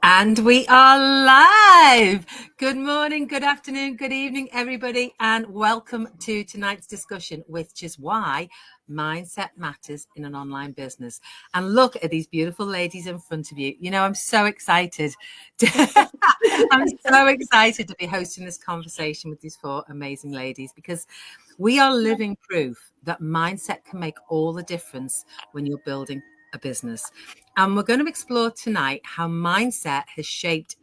And we are live. Good morning, good afternoon, good evening, everybody, and welcome to tonight's discussion, which is why mindset matters in an online business. And look at these beautiful ladies in front of you. You know, I'm so excited. I'm so excited to be hosting this conversation with these four amazing ladies because we are living proof that mindset can make all the difference when you're building a business. And we're going to explore tonight how mindset has shaped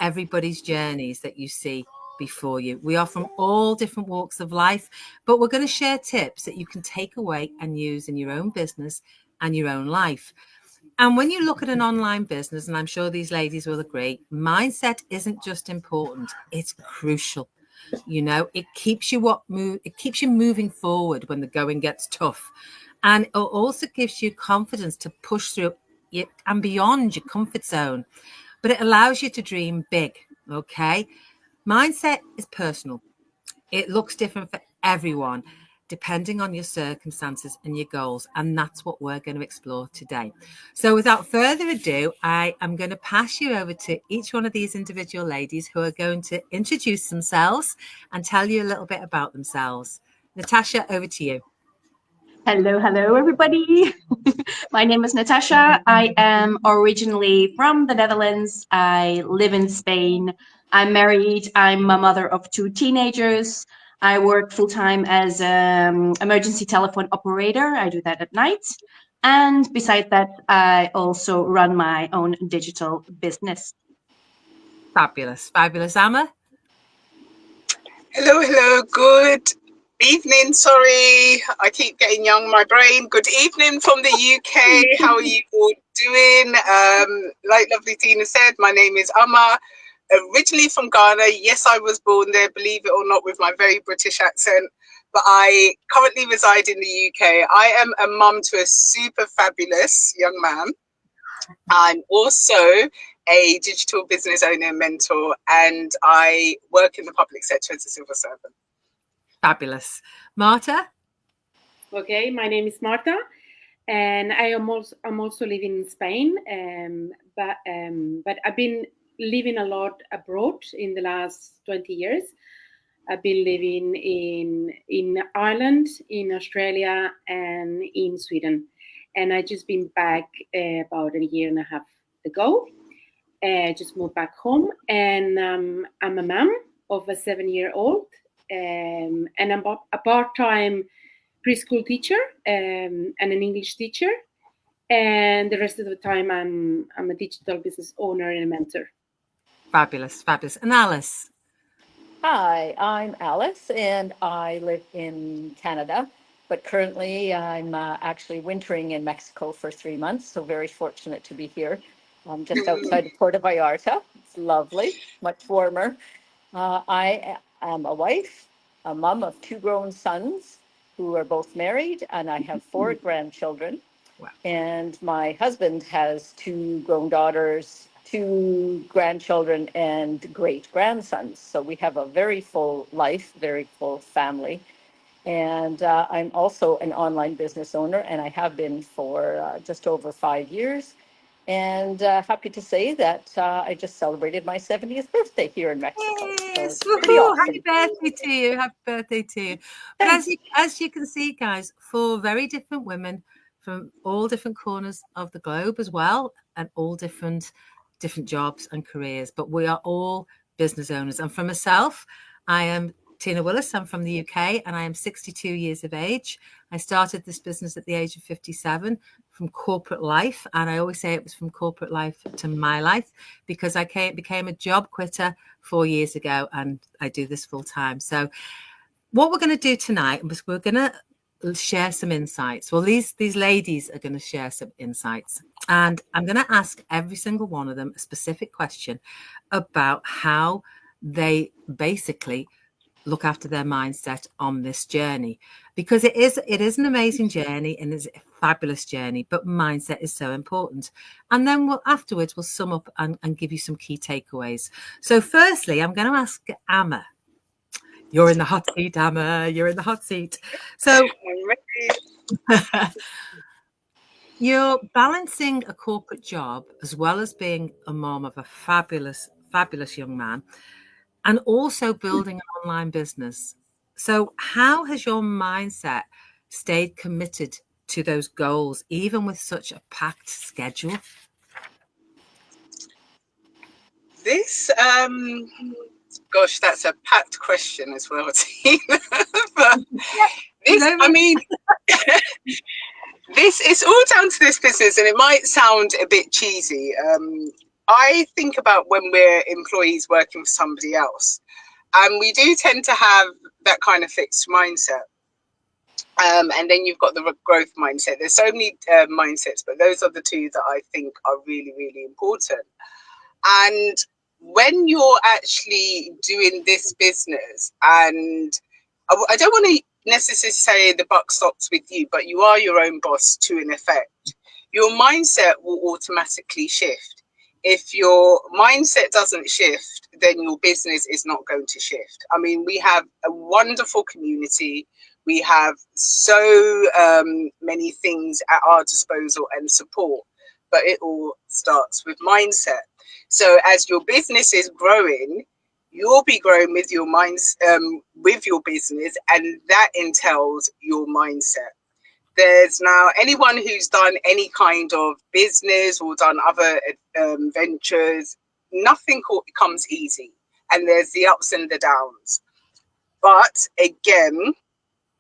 everybody's journeys that you see before you. We are from all different walks of life, but we're going to share tips that you can take away and use in your own business and your own life. And when you look at an online business, and I'm sure these ladies will agree, mindset isn't just important, it's crucial. You know, it keeps you moving forward when the going gets tough. And it also gives you confidence to push through it and beyond your comfort zone. But it allows you to dream big. Okay. Mindset is personal. It looks different for everyone, depending on your circumstances and your goals. And that's what we're going to explore today. So without further ado, I am going to pass you over to each one of these individual ladies who are going to introduce themselves and tell you a little bit about themselves. Natasha, over to you. Hello, everybody. My name is Natasha. I am originally from the Netherlands. I live in Spain. I'm married. I'm a mother of two teenagers. I work full-time as an emergency telephone operator. I do that at night. And beside that, I also run my own digital business. Fabulous. Amma. Hello. Good evening. Sorry, I keep getting young, my brain. Good evening from the UK. How are you all doing? Like lovely Tina said, my name is Amma. Originally from Ghana. Yes, I was born there, believe it or not, with my very British accent. But I currently reside in the UK. I am a mum to a super fabulous young man. I'm also a digital business owner and mentor, and I work in the public sector as a civil servant. Fabulous. Marta? Okay, my name is Marta, and I'm also living in Spain, but I've been living a lot abroad in the last 20 years. I've been living in Ireland, in Australia, and in Sweden. And I just been back about a year and a half ago. Just moved back home, and I'm a mom of a 7-year-old, and I'm a part-time preschool teacher and an English teacher. And the rest of the time, I'm a digital business owner and a mentor. Fabulous. And Alice? Hi, I'm Alice, and I live in Canada, but currently I'm actually wintering in Mexico for 3 months, so very fortunate to be here. I'm just outside of Puerto Vallarta. It's lovely, much warmer. I am a wife, a mom of 2 grown sons who are both married, and I have 4 grandchildren. Wow. And my husband has 2 grown daughters, 2 grandchildren, and great grandsons. So we have a very full life, very full family. And I'm also an online business owner, and I have been for just over 5 years. And happy to say that I just celebrated my 70th birthday here in Mexico. Yes. So it's pretty awesome. Happy birthday to you. Happy birthday to you. But as you can see, guys, 4 very different women from all different corners of the globe as well, and all different jobs and careers. But we are all business owners. And for myself, I am Tina Willis. I'm from the UK, and I am 62 years of age. I started this business at the age of 57 from corporate life. And I always say it was from corporate life to my life, because I became a job quitter 4 years ago, and I do this full time. So what we're going to do tonight is we're going to share some insights. Well, these ladies are going to share some insights, and I'm going to ask every single one of them a specific question about how they basically look after their mindset on this journey, because it is an amazing journey and it's a fabulous journey, but mindset is so important. And then afterwards we'll sum up and give you some key takeaways. So firstly, I'm going to ask Amma. You're in the hot seat, Amma. You're in the hot seat. So You're balancing a corporate job as well as being a mom of a fabulous, fabulous young man, and also building an online business. So, how has your mindset stayed committed to those goals, even with such a packed schedule? This, gosh, that's a packed question as well, Tina. But this, I mean, this is all down to this business, and it might sound a bit cheesy. I think about when we're employees working for somebody else, and we do tend to have that kind of fixed mindset. And then you've got the growth mindset. There's so many mindsets, but those are the two that I think are really, really important. And when you're actually doing this business, and I don't want to necessarily say the buck stops with you, but you are your own boss to an effect, your mindset will automatically shift. If your mindset doesn't shift, then your business is not going to shift. I mean, we have a wonderful community. We have so many things at our disposal and support, but it all starts with mindset. So as your business is growing, you'll be growing with your minds, with your business, and that entails your mindset. There's now anyone who's done any kind of business or done other ventures, nothing comes easy, and there's the ups and the downs. But again,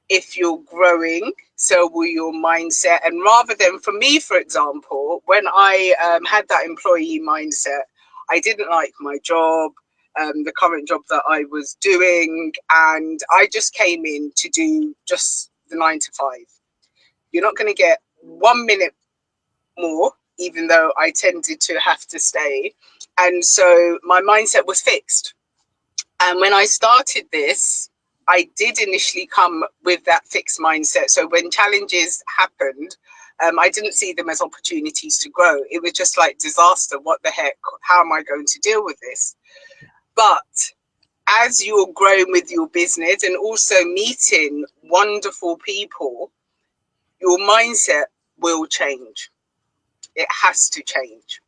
if you're growing, so will your mindset. And rather than, for me, for example, when I had that employee mindset, I didn't like my job, the current job that I was doing, and I just came in to do just the 9 to 5. You're not going to get 1 minute more, even though I tended to have to stay. And so my mindset was fixed. And when I started this, I did initially come with that fixed mindset. So when challenges happened, I didn't see them as opportunities to grow. It was just like disaster. What the heck? How am I going to deal with this? But as you're growing with your business and also meeting wonderful people, your mindset will change. It has to change.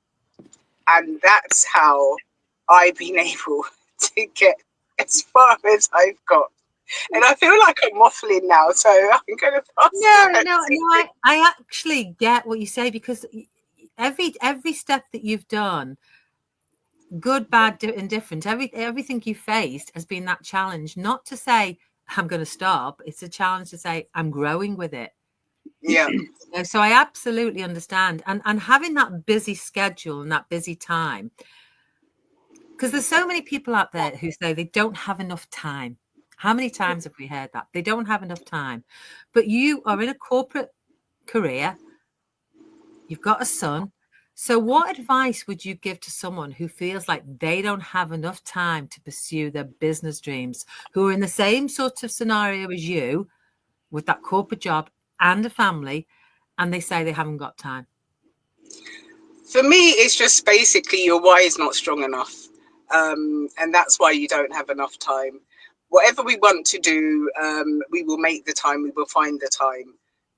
And that's how I've been able to get as far as I've got. And I feel like I'm waffling now, so I'm going to pass. No, I actually get what you say, because every step that you've done, good, bad, indifferent, everything you faced has been that challenge. Not to say I'm going to stop. It's a challenge to say I'm growing with it. Yeah. So I absolutely understand. And having that busy schedule and that busy time, because there's so many people out there who say they don't have enough time. How many times have we heard that? They don't have enough time. But you are in a corporate career. You've got a son. So what advice would you give to someone who feels like they don't have enough time to pursue their business dreams, who are in the same sort of scenario as you, with that corporate job and a family, and they say they haven't got time? For me, it's just basically your why is not strong enough. And that's why you don't have enough time. Whatever we want to do, we will make the time, we will find the time.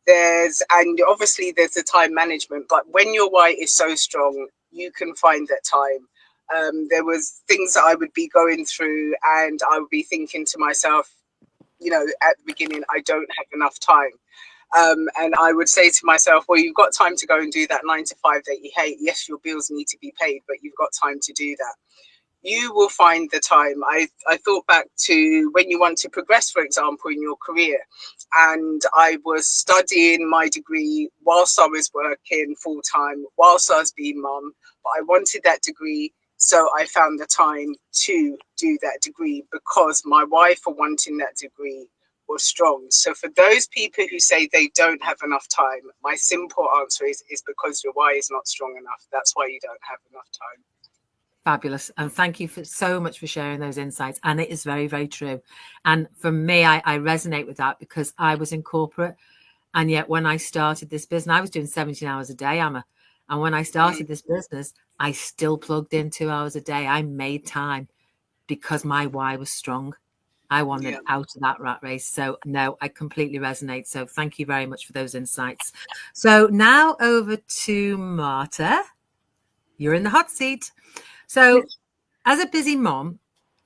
And obviously there's the time management, but when your why is so strong, you can find that time. There was things that I would be going through, and I would be thinking to myself, at the beginning, I don't have enough time. And I would say to myself, well, you've got time to go and do that 9 to 5 that you hate. Yes, your bills need to be paid, but you've got time to do that. You will find the time. I thought back to when you want to progress, for example, in your career. And I was studying my degree whilst I was working full time, whilst I was being mum. But I wanted that degree, so I found the time to do that degree because my why for wanting that degree was strong. So for those people who say they don't have enough time, my simple answer is because your why is not strong enough. That's why you don't have enough time. Fabulous. And thank you so much for sharing those insights. And it is very, very true. And for me, I resonate with that because I was in corporate. And yet when I started this business, I was doing 17 hours a day, Emma. And when I started this business, I still plugged in 2 hours a day. I made time because my why was strong. I wanted out of that rat race. So no, I completely resonate. So thank you very much for those insights. So now over to Marta. You're in the hot seat. So as a busy mom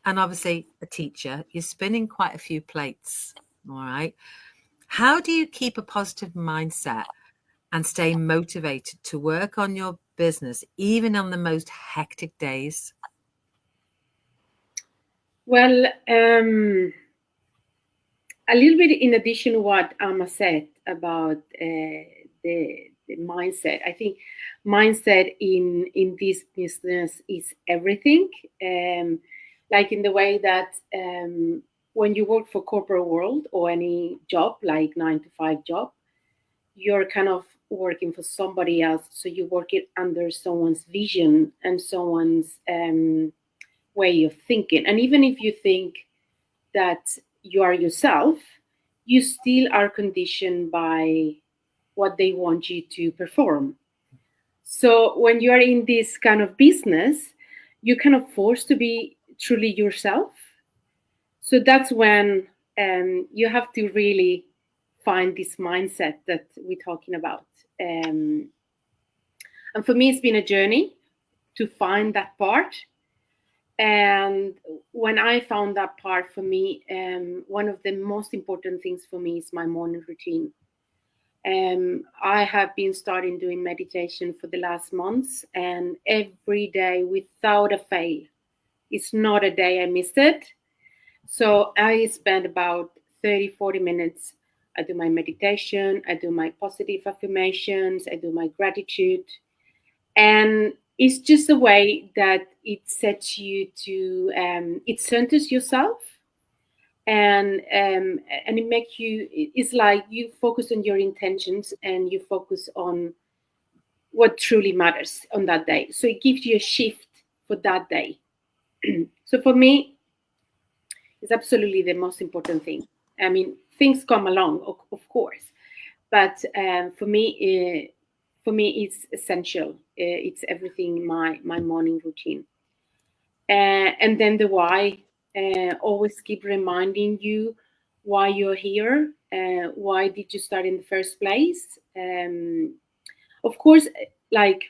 and obviously a teacher, you're spinning quite a few plates. All right. How do you keep a positive mindset and stay motivated to work on your business, even on the most hectic days? Well, a little bit in addition to what Amma said about the mindset, I think mindset in this business is everything. Like in the way that when you work for corporate world or any job, like 9-to-5 job, you're kind of working for somebody else. So you work it under someone's vision and someone's way of thinking. And even if you think that you are yourself, you still are conditioned by what they want you to perform. So when you are in this kind of business, you're kind of forced to be truly yourself. So that's when you have to really find this mindset that we're talking about. And for me, it's been a journey to find that part. And when I found that part, for me, one of the most important things for me is my morning routine. I have been starting doing meditation for the last months, and every day without a fail, it's not a day I missed it. So I spend about 30-40 minutes. I do my meditation, I do my positive affirmations, I do my gratitude. And it's just a way that it sets you to, it centers yourself, and it makes you, it's like you focus on your intentions and you focus on what truly matters on that day. So it gives you a shift for that day. So for me, it's absolutely the most important thing. I mean, things come along, of course, but for me, it's essential. It's everything, my morning routine. And then the why, always keep reminding you why you're here. Why did you start in the first place? Of course, like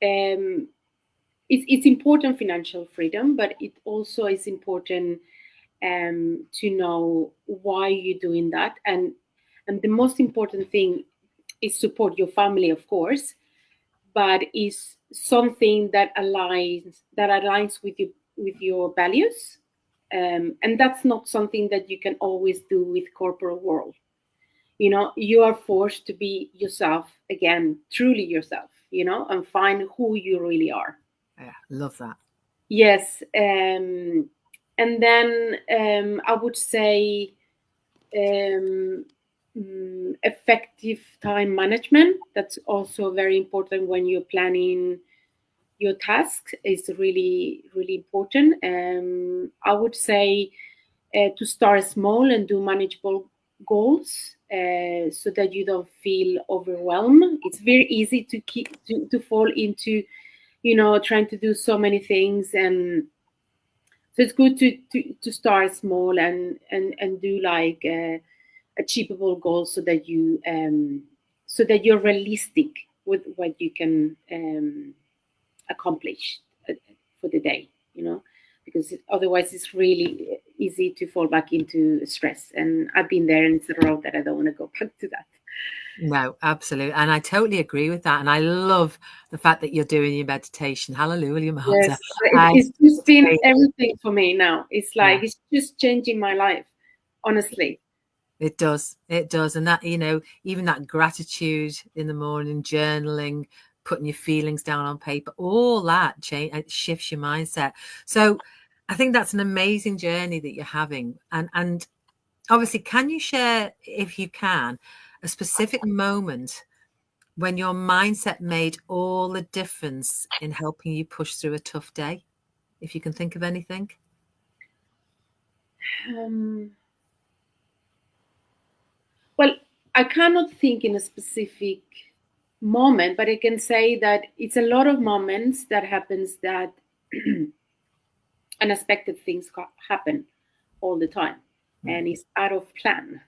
it's important financial freedom, but it also is important to know why you're doing that. And the most important thing is support your family, of course, but is something that aligns with your values, and that's not something that you can always do with corporate world. You know, you are forced to be yourself again, truly yourself, and find who you really are. Yeah, love that. Yes. And then I would say effective time management. That's also very important when you're planning your tasks. Is really, really important. I would say to start small and do manageable goals, so that you don't feel overwhelmed. It's very easy to fall into, trying to do so many things, and so it's good to start small and do like achievable goals, so that you're realistic with what you can accomplish for the day, because otherwise it's really easy to fall back into stress. And I've been there, and it's a road that I don't want to go back to that. No, absolutely. And I totally agree with that. And I love the fact that you're doing your meditation. Hallelujah, Marta. Yes, it's just been everything for me now. It's like, it's just changing my life, honestly. It does. It does. And that, even that gratitude in the morning, journaling, putting your feelings down on paper, all that shifts your mindset. So I think that's an amazing journey that you're having. And obviously, can you share, if you can, a specific moment when your mindset made all the difference in helping you push through a tough day? If you can think of anything. Well, I cannot think in a specific moment, but I can say that it's a lot of moments that happens that unexpected things happen. all the time, and it's out of plan,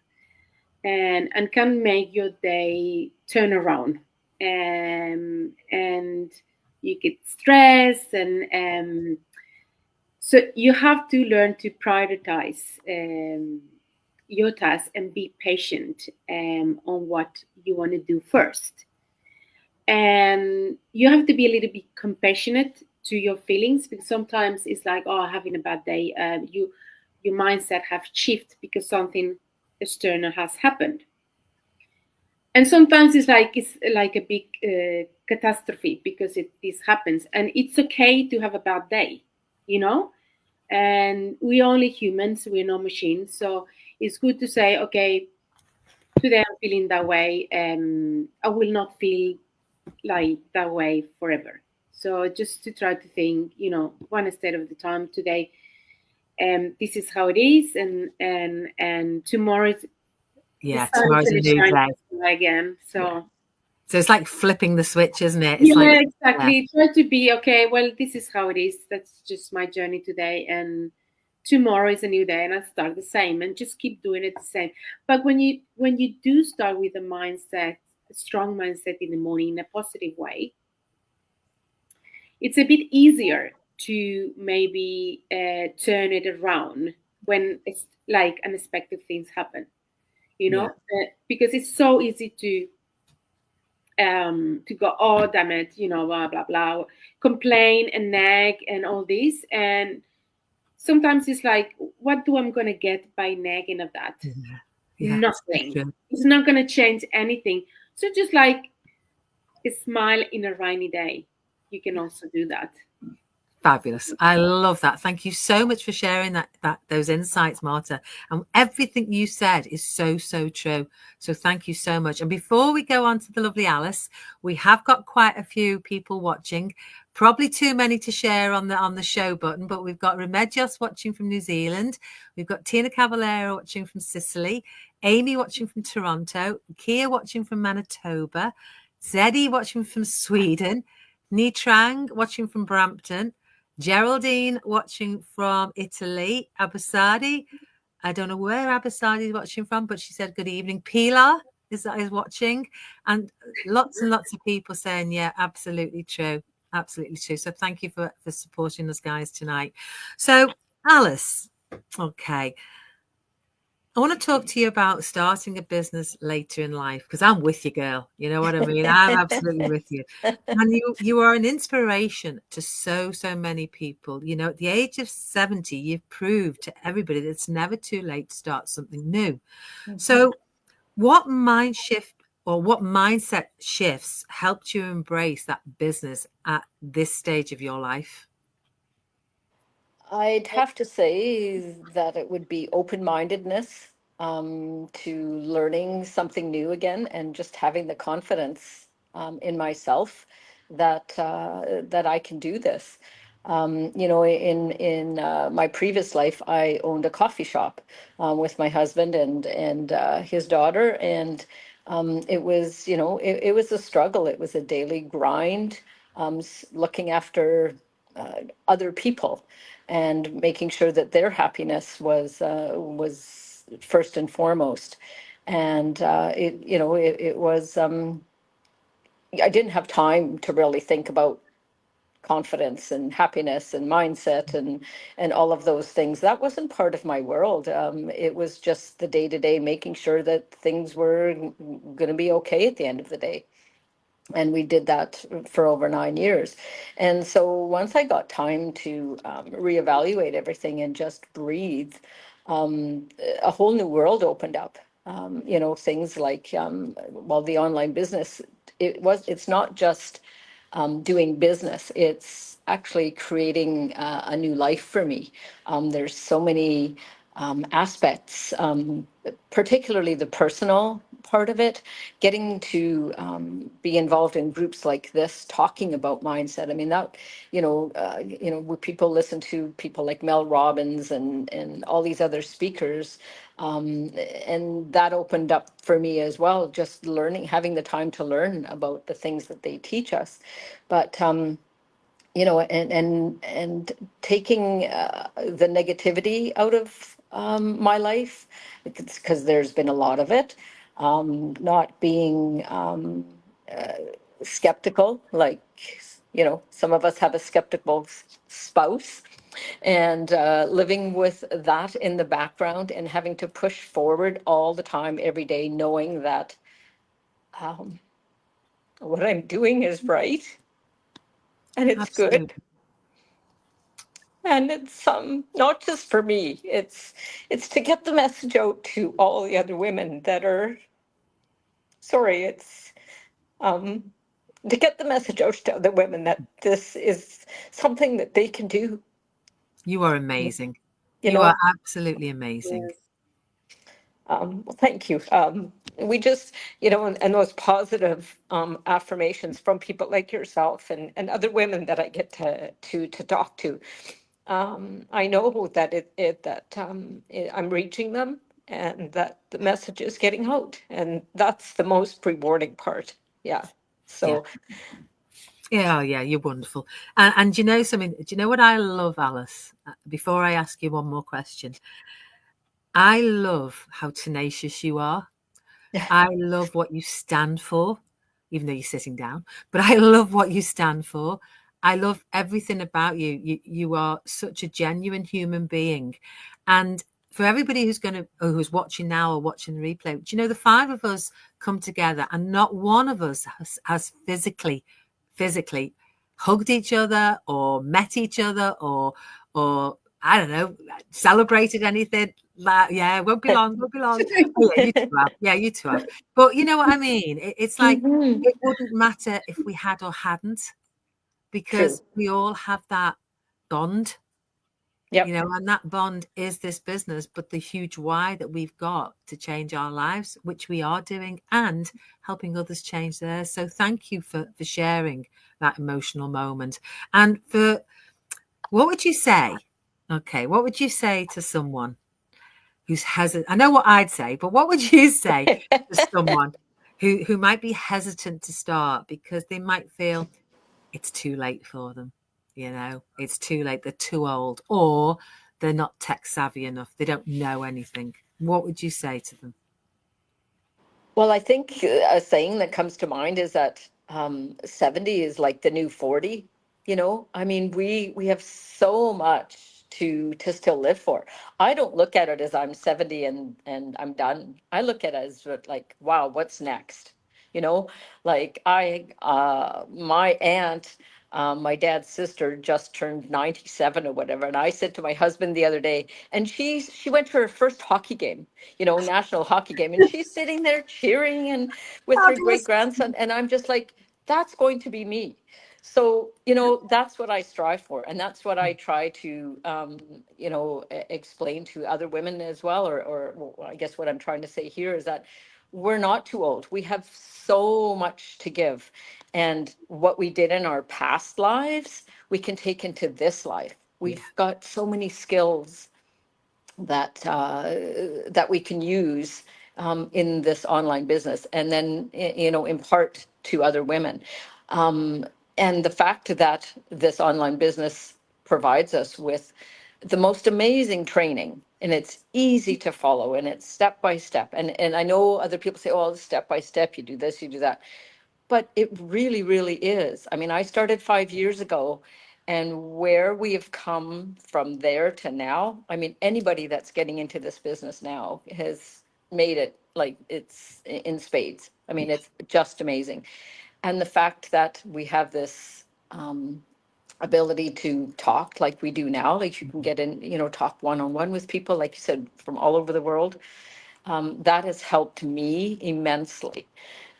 and can make your day turn around, and you get stressed, and so you have to learn to prioritize your task and be patient on what you want to do first. And you have to be a little bit compassionate to your feelings, because sometimes it's like, oh, having a bad day. Your mindset have shifted because something external has happened, and sometimes it's like a big catastrophe because this happens, and it's okay to have a bad day, you know. And we're only humans, we're not machines, so it's good to say, okay, today I'm feeling that way, and I will not feel like that way forever. So just to try to think, one step at a time. Today, this is how it is, and tomorrow is tomorrow's a new day again. So it's like flipping the switch, isn't it? It's exactly. Try to be okay. Well, this is how it is. That's just my journey today, and tomorrow is a new day, and I start the same, and just keep doing it the same. But when you do start with a strong mindset in the morning, in a positive way, it's a bit easier to maybe turn it around when it's like unexpected things happen. Because it's so easy to go, oh damn it, blah blah blah, complain and nag and all this, and sometimes it's like, what do I'm gonna get by nagging of that? Nothing. It's not gonna change anything. So just like a smile in a rainy day, you can also do that. Fabulous. I love that. Thank you so much for sharing those insights, Marta. And everything you said is so true. So thank you so much. And before we go on to the lovely Alice, we have got quite a few people watching, probably too many to share on the show button, but we've got Remedios watching from New Zealand. We've got Tina Cavallero watching from Sicily, Amy watching from Toronto, Kia watching from Manitoba, Zeddy watching from Sweden, Nitrang watching from Brampton, Geraldine watching from Italy, Abasadi. I don't know where Abasadi is watching from, but she said good evening. Pilar is watching, and lots of people saying, yeah, absolutely true. Absolutely true. So thank you for supporting us guys tonight. So Alice, okay. I want to talk to you about starting a business later in life, because I'm with you, girl. You know what I mean? I'm absolutely with you. And you are an inspiration to so many people. At the age of 70, you've proved to everybody that it's never too late to start something new. Mm-hmm. So what mind shift or what mindset shifts helped you embrace that business at this stage of your life? I'd have to say that it would be open-mindedness to learning something new again, and just having the confidence in myself that I can do this. In my previous life, I owned a coffee shop with my husband and his daughter, and it was it was a struggle. It was a daily grind, looking after other people and making sure that their happiness was first and foremost. And it was I didn't have time to really think about confidence and happiness and mindset and all of those things. That wasn't part of my world. It was just the day-to-day, making sure that things were going to be okay at the end of the day. And we did that for over 9 years. And so once I got time to reevaluate everything and just breathe, a whole new world opened up. Things like, the online business, it's not just doing business, it's actually creating a new life for me. There's so many aspects, particularly the personal part of it, getting to be involved in groups like this, talking about mindset. I mean, that, when people listen to people like Mel Robbins and all these other speakers, and that opened up for me as well, just learning, having the time to learn about the things that they teach us. But you know, and taking the negativity out of my life, because there's been a lot of it. Not being skeptical, like, you know, some of us have a skeptical spouse, and living with that in the background and having to push forward all the time, every day, knowing that um, what I'm doing is right and it's Absolutely. good. And it's not just for me. It's to get the message out to all the other women that are sorry. It's um, to get the message out to other women that this is something that they can do. You are amazing. You You are know. absolutely amazing. Yes. Well, thank you. We just, you know, and those positive affirmations from people like yourself and other women that I get to talk to. I know that I'm reaching them and that the message is getting out, and that's the most rewarding part. Yeah. So Yeah, yeah, you're wonderful. And you know something? Do you know what I love, Alice? Before I ask you one more question, I love how tenacious you are. I love what you stand for, even though you're sitting down, but I love what you stand for. I love everything about you. You are such a genuine human being. And for everybody who's watching now or watching the replay, do you know the five of us come together and not one of us has physically hugged each other or met each other or I don't know, celebrated anything. Like, yeah, won't be long. Oh, yeah, you two have. Yeah, you two have. But you know what I mean? It's like Mhm. it wouldn't matter if we had or hadn't, True. because we all have that bond, Yep. and that bond is this business, but the huge why that we've got to change our lives, which we are doing, and helping others change theirs. So thank you for sharing that emotional moment. And what would you say? Okay, what would you say to someone who's hesitant? I know what I'd say, but what would you say to someone who might be hesitant to start because they might feel it's too late for them? It's too late. They're too old, or they're not tech savvy enough. They don't know anything. What would you say to them? Well, I think a saying that comes to mind is that 70 is like the new 40. You know, I mean, we have so much to still live for. I don't look at it as I'm 70 and I'm done. I look at it as like, wow, what's next? You know, like my aunt, my dad's sister just turned 97 or whatever. And I said to my husband the other day, and she went to her first hockey game, you know, national hockey game. And she's sitting there cheering and with her great Fabulous. grandson. And I'm just like, that's going to be me. So, you know, that's what I strive for. And that's what I try to, you know, explain to other women as well. Or well, I guess what I'm trying to say here is that we're not too old. We have so much to give. And what we did in our past lives, we can take into this life. We've got so many skills that we can use in this online business, and then you know, impart to other women. Um, and the fact that this online business provides us with the most amazing training, and it's easy to follow, and it's step by step. And I know other people say, oh, step by step, you do this, you do that, but it really, really is. I mean, I started 5 years ago, and where we have come from there to now, I mean, anybody that's getting into this business now has made it like it's in spades. I mean, it's just amazing. And the fact that we have this ability to talk like we do now, like you can get in, you know, talk one-on-one with people, like you said, from all over the world, that has helped me immensely.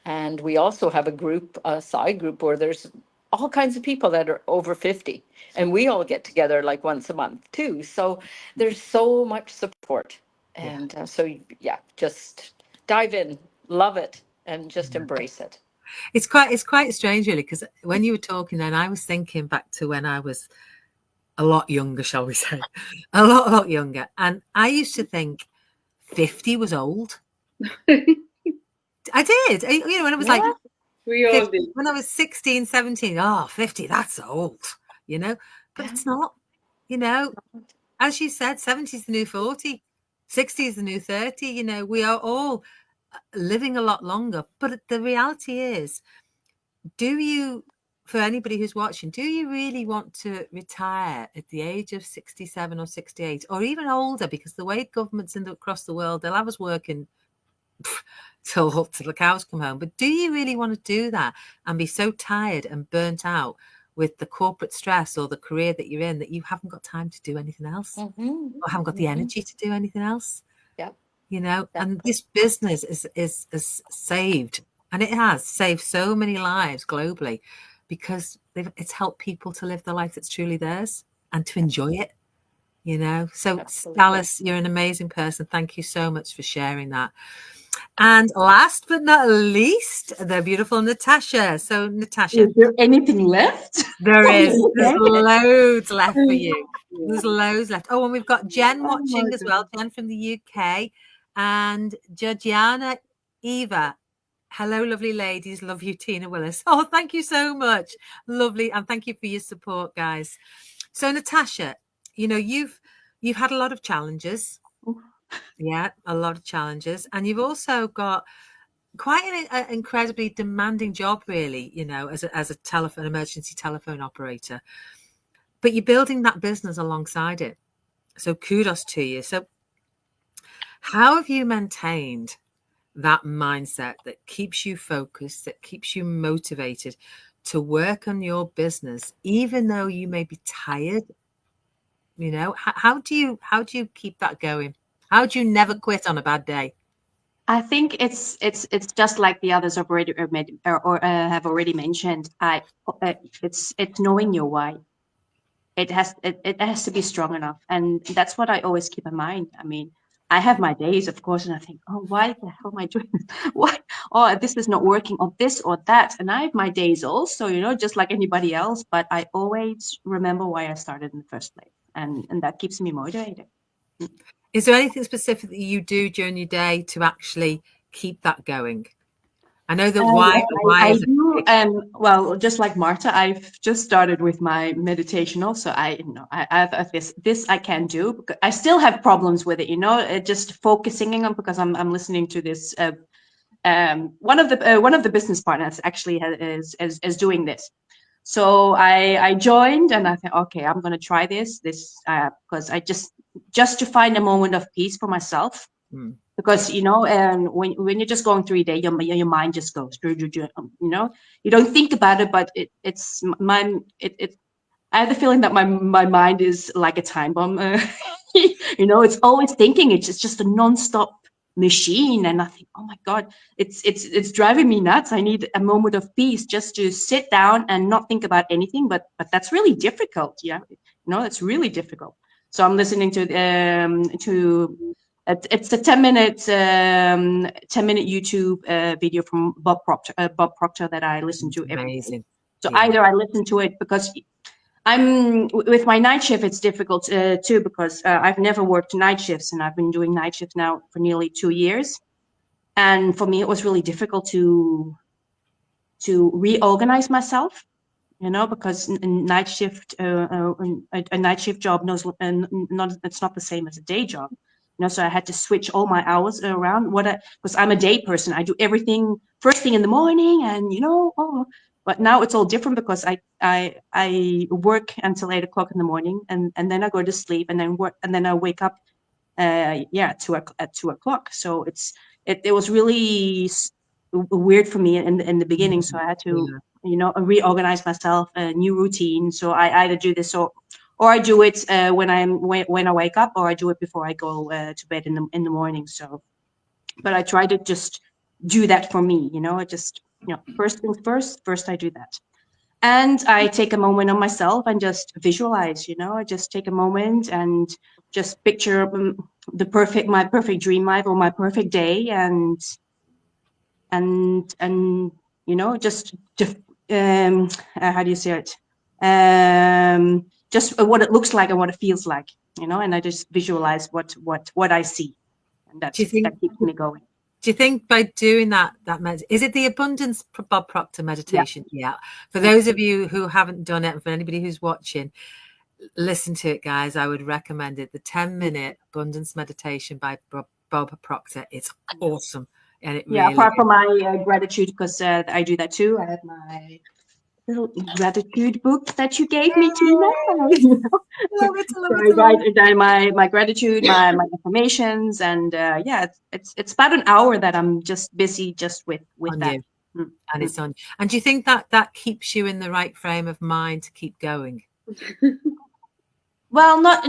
And we also have a group, a side group, where there's all kinds of people that are over 50. And we all get together like once a month too. So there's so much support. Yeah. And so, yeah, just dive in, love it, and just embrace it. It's quite strange, really, because when you were talking, then I was thinking back to when I was a lot younger, shall we say, a lot younger, and I used to think 50 was old. I did. You know, when it was like We all 50, did. when I was 16, 17, 50, that's old. you know, but it's not, you know, as you said, 70 is the new 40, 60 is the new 30, you know, we are all living a lot longer. But the reality is, for anybody who's watching, do you really want to retire at the age of 67 or 68 or even older? Because the way governments across the world, they'll have us working till the cows come home. But do you really want to do that and be so tired and burnt out with the corporate stress or the career that you're in that you haven't got time to do anything else, or haven't got the energy to do anything else? Yep. You know, and this business is saved, and it has saved so many lives globally because it's helped people to live the life that's truly theirs and to enjoy it, you know. So Alice, you're an amazing person. Thank you so much for sharing that. And last but not least, the beautiful Natasha. So Natasha, is there anything left? There is. There's loads left for you. There's loads left. Oh, and we've got Jen watching as well. Jen from the UK and Georgiana Eva. Hello, lovely ladies. Love you, Tina Willis. Oh, thank you so much. Lovely. And thank you for your support, guys. So Natasha, you know, you've had a lot of challenges. Yeah, a lot of challenges. And you've also got quite an incredibly demanding job, really, you know, as a emergency telephone operator. But you're building that business alongside it. So kudos to you. So how have you maintained that mindset that keeps you focused, that keeps you motivated to work on your business, even though you may be tired? You know, how do you keep that going? How do you never quit on a bad day? I think it's just like the others have already have already mentioned. It's knowing your why. It has to be strong enough, and that's what I always keep in mind. I mean, I have my days, of course, and I think, oh, why the hell am I doing this? Why? Oh, this is not working, or this or that. And I have my days also, you know, just like anybody else. But I always remember why I started in the first place, and that keeps me motivated. Is there anything specific that you do during your day to actually keep that going? I know that I do. Well, just like Marta, I've just started with my meditation also. I have this I can do. Because I still have problems with it, you know, just focusing on, because I'm listening to this. One of the business partners actually is doing this. So I joined and I thought, okay, I'm going to try this because I just to find a moment of peace for myself. Because, you know, and when you're just going through your day, your mind just goes, you know, you don't think about it, but I have the feeling that my mind is like a time bomb. You know, it's always thinking. It's just a non-stop machine, and I think, oh my God, it's driving me nuts. I need a moment of peace just to sit down and not think about anything. But that's really difficult. Yeah, you know, it's really difficult. So I'm listening to it's a 10-minute YouTube video from Bob Proctor that I listen to every day. So either I listen to it because I'm with my night shift, it's difficult too, because I've never worked night shifts, and I've been doing night shifts now for nearly 2 years. And for me, it was really difficult to reorganize myself, you know, because a night shift job it's not the same as a day job. You know, so I had to switch all my hours around. Because I'm a day person, I do everything first thing in the morning, and you know, but now it's all different because I work until 8 o'clock in the morning, and then I go to sleep, and then work, and then I wake up, at 2 o'clock. So it was really weird for me in the beginning. So I had to, you know, reorganize myself, a new routine. So I either do this or I do it when I wake up, or I do it before I go to bed in the morning. So, but I try to just do that for me, you know. I just, you know, first things first I do that, and I take a moment on myself and just visualize, you know. I just take a moment and just picture my perfect dream life or my perfect day, and you know, just how do you say it? Just what it looks like and what it feels like, you know. And I just visualize what I see, and that keeps me going. Do you think by doing that is it the abundance Bob Proctor meditation? Yeah. For those of you who haven't done it, and for anybody who's watching, listen to it, guys. I would recommend it. The 10-minute abundance meditation by Bob Proctor. It's awesome. And it really apart from my gratitude, because I do that too. I have my little gratitude book that you gave me tonight. love it, So I write down my gratitude, my affirmations, and it's about an hour that I'm just busy just with on that. you. And it's on. And do you think that keeps you in the right frame of mind to keep going? Well, not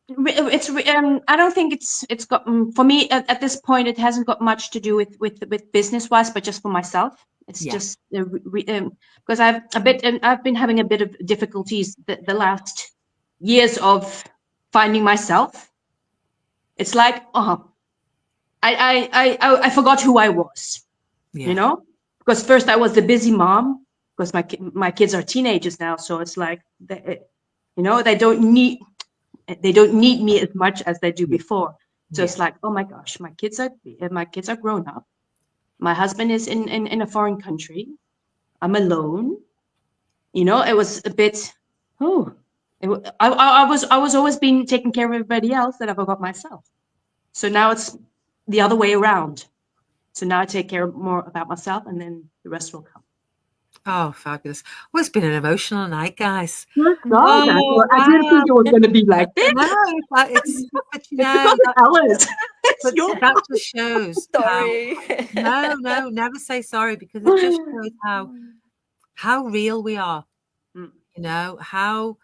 it's I don't think it's got for me at this point. It hasn't got much to do with business wise, but just for myself. It's just because I've been having a bit of difficulties the last years of finding myself. It's like I forgot who I was, you know, because first I was the busy mom, because my kids are teenagers now, so it's like they don't need me as much as they do before. So it's like, oh my gosh, my kids are grown up. My husband is in a foreign country. I'm alone. You know, it was a bit. I was always being taking care of everybody else, and I forgot myself. So now it's the other way around. So now I take care more about myself, and then the rest will come. Oh, fabulous. Well, it's been an emotional night, guys. I didn't think it was going to be like this. No, it's but you know, Alice. that just shows. Sorry. No, never say sorry, because it just shows how real we are. You know, how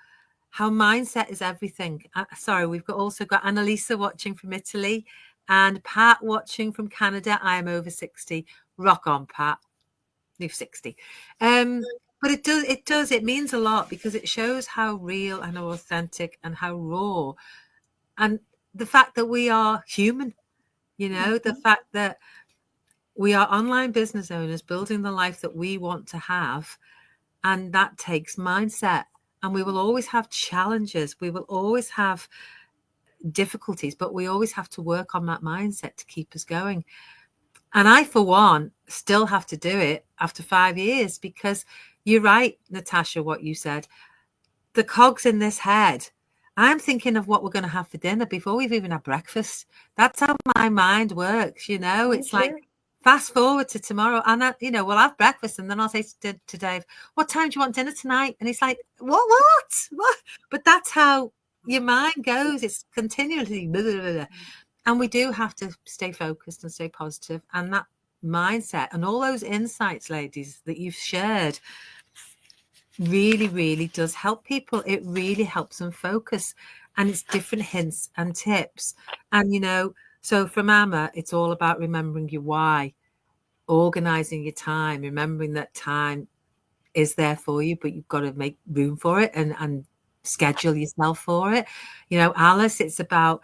mindset is everything. Sorry, we've also got Annalisa watching from Italy and Pat watching from Canada. I am over 60. Rock on, Pat. You're 60. But it means a lot, because it shows how real and how authentic and how raw, and the fact that we are human, you know, the fact that we are online business owners building the life that we want to have, and that takes mindset. And we will always have challenges, we will always have difficulties, but we always have to work on that mindset to keep us going. And I, for one, still have to do it after 5 years, because you're right, Natasha, what you said. The cogs in this head, I'm thinking of what we're going to have for dinner before we've even had breakfast. That's how my mind works, you know. It's like, fast forward to tomorrow, and we'll have breakfast, and then I'll say to Dave, what time do you want dinner tonight? And he's like, what? But that's how your mind goes. It's continually blah, blah, blah. And we do have to stay focused and stay positive. And that mindset and all those insights, ladies, that you've shared really, really does help people. It really helps them focus. And it's different hints and tips. And, you know, so from Amma, it's all about remembering your why, organizing your time, remembering that time is there for you, but you've got to make room for it and schedule yourself for it. You know, Alice, it's about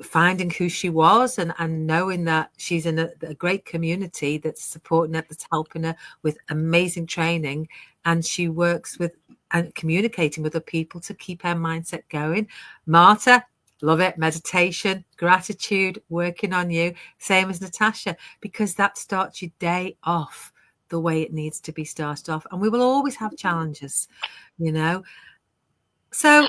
finding who she was and knowing that she's in a great community that's supporting her, that's helping her with amazing training, and she works with and communicating with other people to keep her mindset going. Marta, love it. Meditation, gratitude, working on you, same as Natasha, because that starts your day off the way it needs to be started off. And we will always have challenges, you know. So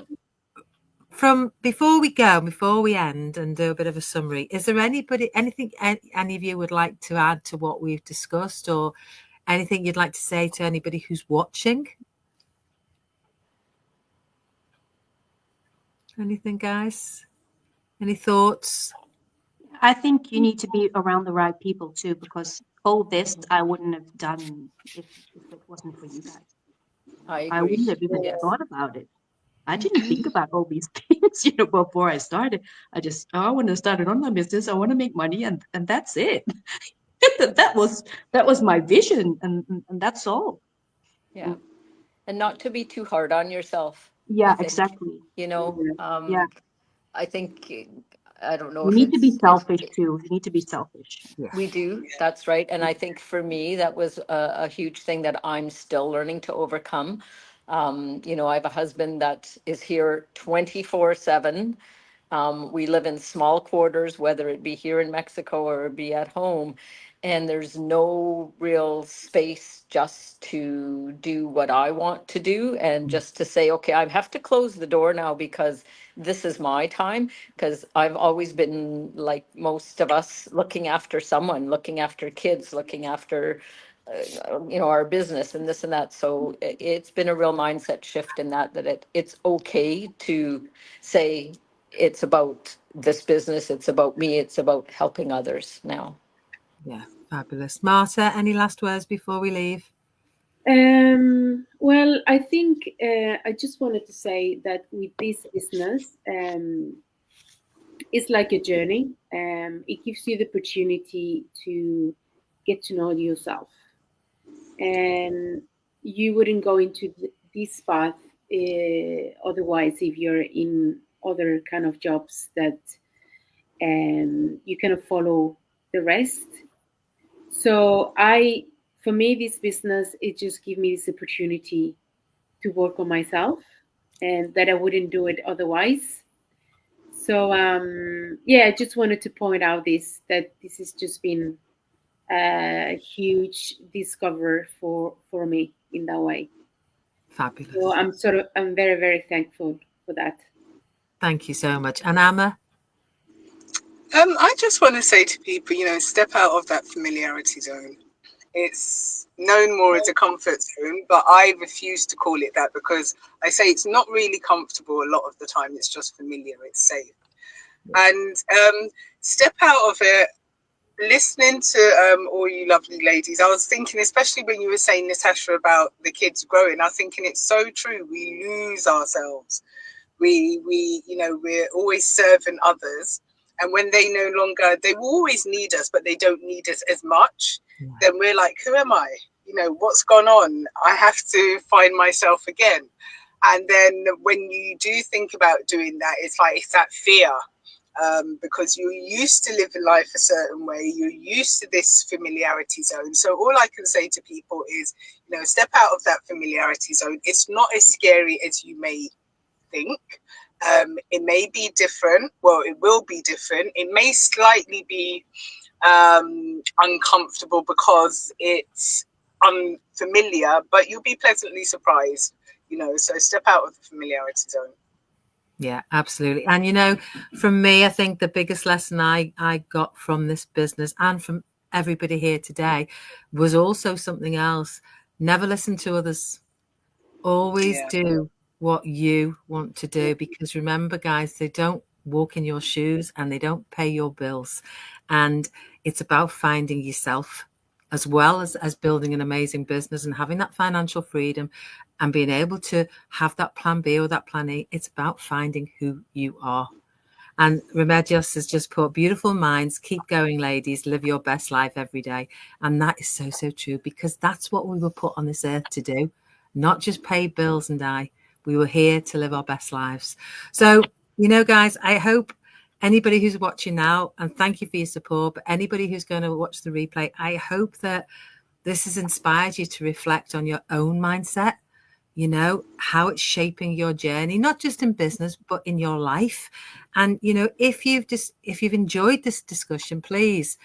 before we end and do a bit of a summary, is there anything any of you would like to add to what we've discussed, or anything you'd like to say to anybody who's watching? Anything, guys? Any thoughts? I think you need to be around the right people too, because all this I wouldn't have done if it wasn't for you guys. I agree. I wouldn't have even thought about it. I didn't think about all these things, you know, before I started. I want to start an online business. I want to make money, and that's it. that was my vision, and that's all. Yeah, and not to be too hard on yourself. Yeah, exactly. You know, yeah. I think, I don't know. You need to be selfish too. You need to be selfish. We do. That's right. And I think for me, that was a huge thing that I'm still learning to overcome. You know, I have a husband that is here 24/7. We live in small quarters, whether it be here in Mexico or it be at home, and there's no real space just to do what I want to do and just to say, okay, I have to close the door now because this is my time. Because I've always been, like most of us, looking after someone, looking after kids, looking after our business and this and that. So it's been a real mindset shift in that it's okay to say it's about this business, it's about me, it's about helping others now. Yeah, fabulous. Marta, any last words before we leave? Well, I think I just wanted to say that with this business, it's like a journey. It gives you the opportunity to get to know yourself, and you wouldn't go into this path otherwise if you're in other kind of jobs that you kind of follow the rest. So for me, this business, it just gives me this opportunity to work on myself, and that I wouldn't do it otherwise. So I just wanted to point out that this has just been a huge discovery for me in that way. Fabulous. So I'm very, very thankful for that. Thank you so much. And Amma? I just want to say to people, step out of that familiarity zone. It's known more as a comfort zone, but I refuse to call it that because I say it's not really comfortable a lot of the time. It's just familiar, it's safe. And step out of it. Listening to all you lovely ladies, I was thinking, especially when you were saying, Natasha, about the kids growing, I was thinking it's so true. We lose ourselves. We're always serving others. And when they no longer, they will always need us, but they don't need us as much. Yeah. Then we're like, who am I? What's gone on? I have to find myself again. And then when you do think about doing that, it's that fear. Because you're used to living life a certain way, you're used to this familiarity zone. So all I can say to people is, step out of that familiarity zone. It's not as scary as you may think. It may be different. Well, it will be different. It may slightly be uncomfortable because it's unfamiliar, but you'll be pleasantly surprised. So step out of the familiarity zone. Yeah, absolutely. And, from me, I think the biggest lesson I got from this business and from everybody here today was also something else. Never listen to others. Always do what you want to do, because remember, guys, they don't walk in your shoes and they don't pay your bills. And it's about finding yourself as well as building an amazing business and having that financial freedom and being able to have that plan B or that plan A. It's about finding who you are. And Remedios has just put, beautiful minds, keep going, ladies, live your best life every day. And that is so, so true, because that's what we were put on this earth to do, not just pay bills and die. We were here to live our best lives. So, guys, I hope anybody who's watching now, and thank you for your support, but anybody who's going to watch the replay, I hope that this has inspired you to reflect on your own mindset, how it's shaping your journey, not just in business, but in your life. And, if you've enjoyed this discussion, please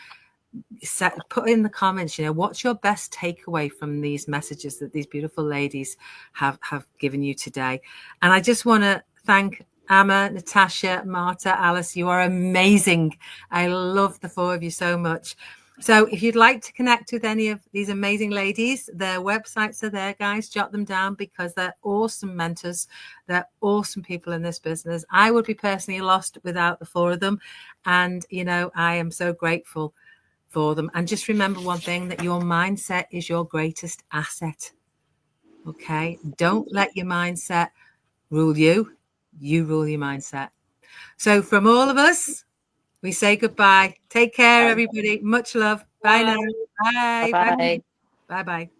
put in the comments, what's your best takeaway from these messages that these beautiful ladies have given you today. And I just want to thank Amma, Natasha, Marta, Alice. You are amazing. I love the four of you so much. So if you'd like to connect with any of these amazing ladies, their websites are there, guys. Jot them down, because they're awesome mentors. They're awesome people in this business. I would be personally lost without the four of them. And, I am so grateful for them. And just remember one thing, that your mindset is your greatest asset. Okay? Don't let your mindset rule you. You rule your mindset. So from all of us, we say goodbye. Take care, everybody. Much love. Bye now. Bye. Bye-bye. Bye-bye.